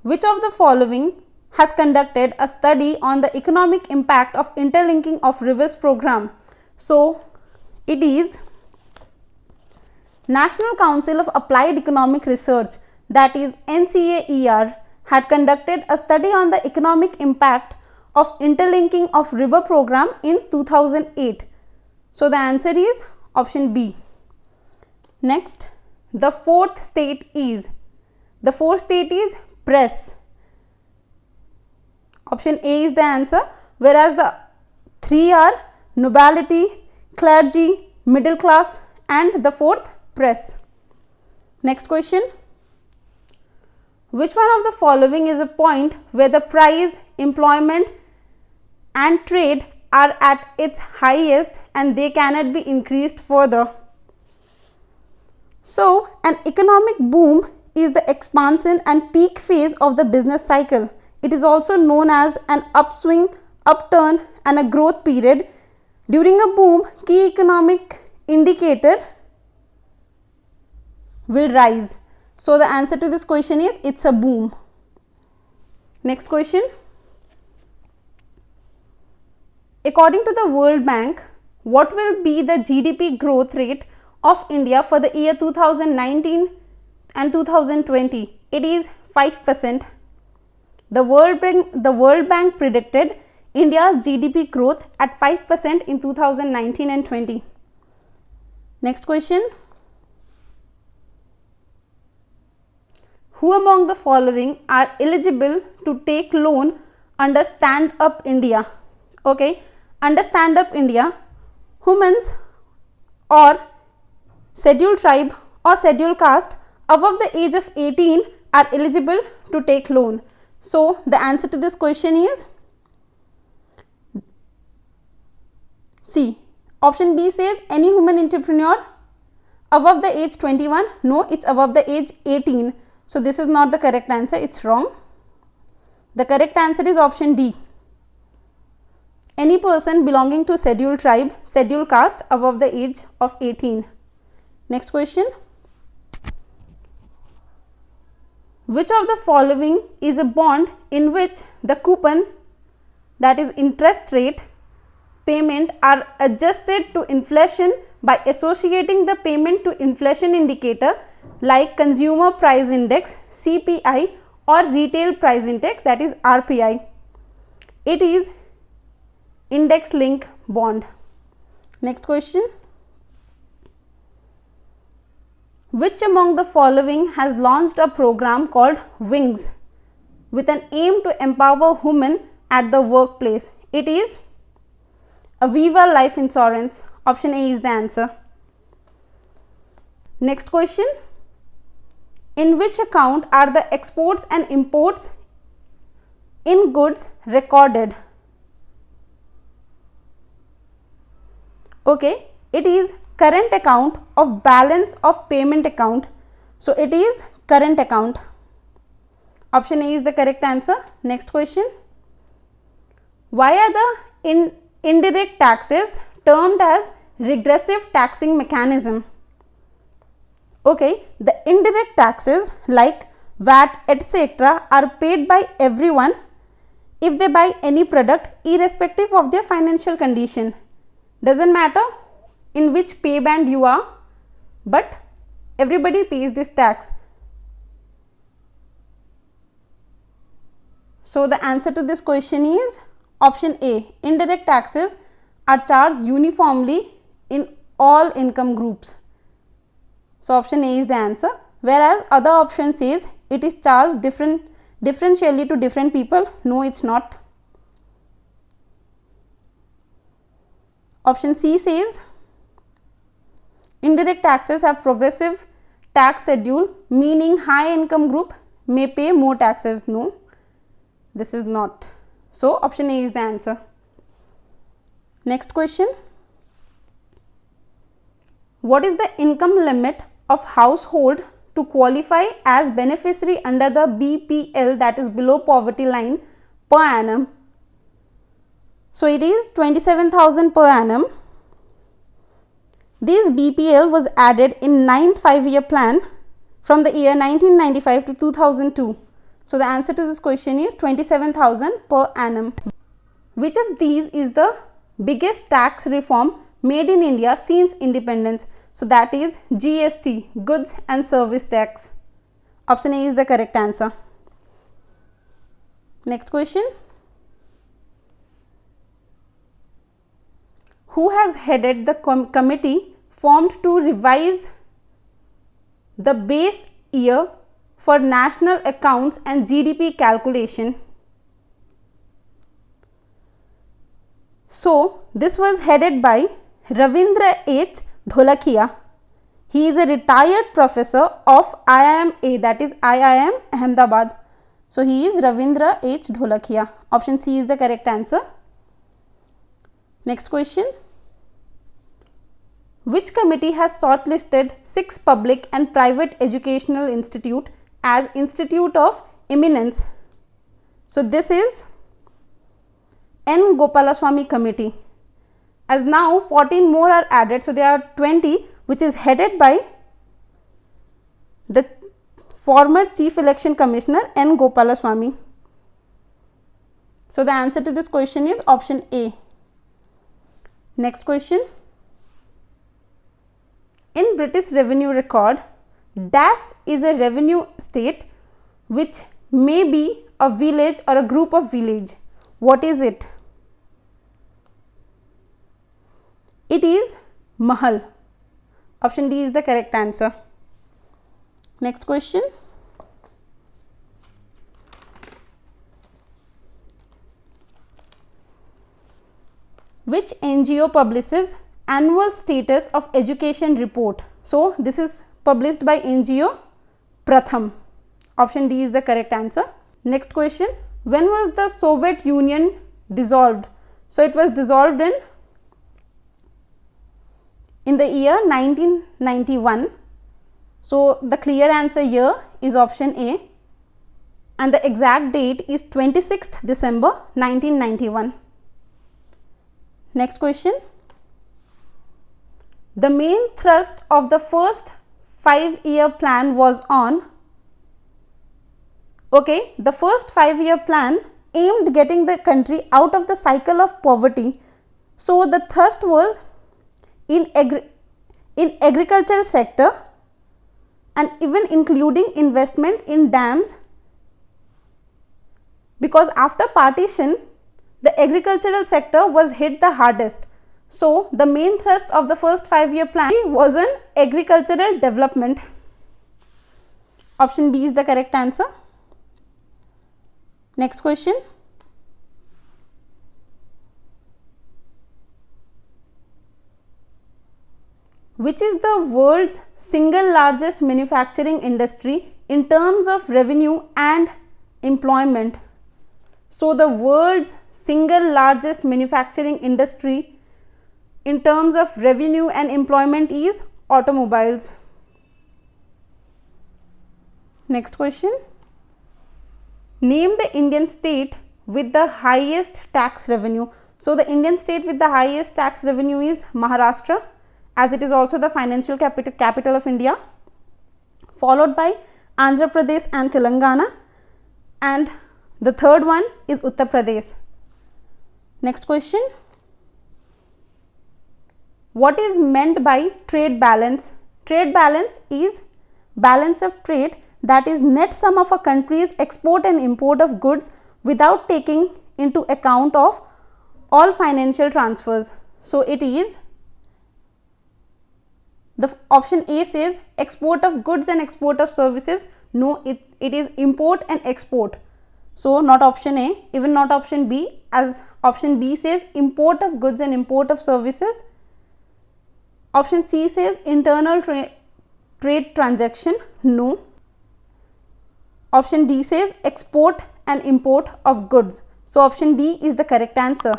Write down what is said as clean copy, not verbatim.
Which of the following has conducted a study on the economic impact of interlinking of rivers program? So it is National Council of Applied Economic Research, that is NCAER, had conducted a study on the economic impact of interlinking of river program in 2008. So the answer is option B. Next, the fourth state is press. Option A is the answer, whereas the three are nobility, clergy, middle class, and the fourth press. Next question. Which one of the following is a point where the price, employment and trade are at its highest and they cannot be increased further? So an economic boom is the expansion and peak phase of the business cycle. It is also known as an upswing, upturn and a growth period. During a boom, key economic indicator will rise. So the answer to this question is it's a boom. Next question. According to the World Bank, what will be the GDP growth rate of India for the year 2019 and 2020? It is 5%. The World Bank predicted India's GDP growth at 5% in 2019 and 20. Next question. Who among the following are eligible to take loan under Stand Up India? Okay, under Stand Up India, humans or scheduled tribe or scheduled caste above the age of 18 are eligible to take loan. So the answer to this question is C. Option B says any human entrepreneur above the age 21. No, it's above the age 18. So this is not the correct answer, it's wrong. The correct answer is option D. Any person belonging to scheduled tribe, scheduled caste above the age of 18. Next question. Which of the following is a bond in which the coupon, that is interest rate, payment are adjusted to inflation by associating the payment to inflation indicator like consumer price index CPI or retail price index, that is RPI? It is index link bond. Next question. Which among the following has launched a program called Wings with an aim to empower women at the workplace? It is Aviva Life Insurance. Option A is the answer. Next question. In which account are the exports and imports in goods recorded? Okay, it is current account of balance of payment account. So it is current account. Option A is the correct answer. Next question. Why are the indirect taxes termed as regressive taxing mechanism? Okay, the indirect taxes like VAT etc. are paid by everyone if they buy any product irrespective of their financial condition. Doesn't matter in which pay band you are, but everybody pays this tax. So the answer to this question is option A. Indirect taxes are charged uniformly in all income groups. So option A is the answer, whereas other option says it is charged differentially to different people. No, it's not. Option C says indirect taxes have progressive tax schedule, meaning high income group may pay more taxes. No, this is not. So option A is the answer. Next question. What is the income limit of household to qualify as beneficiary under the BPL, that is below poverty line, per annum? So it is 27,000 per annum. This BPL was added in 9th 5-year plan from the year 1995 to 2002. So the answer to this question is 27,000 per annum. Which of these is the biggest tax reform made in India since independence? So that is GST, goods and service tax. Option A is the correct answer. Next question. Who has headed the committee formed to revise the base year for national accounts and GDP calculation? So this was headed by Ravindra H. Dholakia. He is a retired professor of IIM, that is IIM Ahmedabad. So he is Ravindra H. Dholakia. Option C is the correct answer. Next question. Which committee has shortlisted 6 public and private educational institutes as Institute of Eminence? So this is N. Gopalaswamy committee. As now 14 more are added, so there are 20, which is headed by the former Chief Election Commissioner N. Gopalaswamy. So the answer to this question is option A. Next question. In British revenue record, dash is a revenue state which may be a village or a group of village. What is it? It is Mahal. Option D is the correct answer. Next question. Which NGO publishes annual status of education report? So this is published by NGO Pratham. Option D is the correct answer. Next question. When was the Soviet Union dissolved? So it was dissolved in the year 1991. So the clear answer here is option A, and the exact date is 26th December 1991. Next question. The main thrust of the first 5-year plan was on. Okay, the first 5-year plan aimed getting the country out of the cycle of poverty. So the thrust was in agricultural sector and even including investment in dams, because after partition the agricultural sector was hit the hardest. So the main thrust of the first 5-year plan was an agricultural development. Option B is the correct answer. Next question. Which is the world's single largest manufacturing industry in terms of revenue and employment? So the world's single largest manufacturing industry in terms of revenue and employment is automobiles. Next question. Name the Indian state with the highest tax revenue. So the Indian state with the highest tax revenue is Maharashtra, as it is also the financial capital of India, followed by Andhra Pradesh and Telangana, and the third one is Uttar Pradesh. Next question. What is meant by trade balance? Trade balance is balance of trade, that is net sum of a country's export and import of goods without taking into account of all financial transfers. So it is the option A says export of goods and export of services. No, it is import and export. So not option A, even not option B, as option B says import of goods and import of services. Option C says internal trade transaction. No. Option D says export and import of goods. So option D is the correct answer.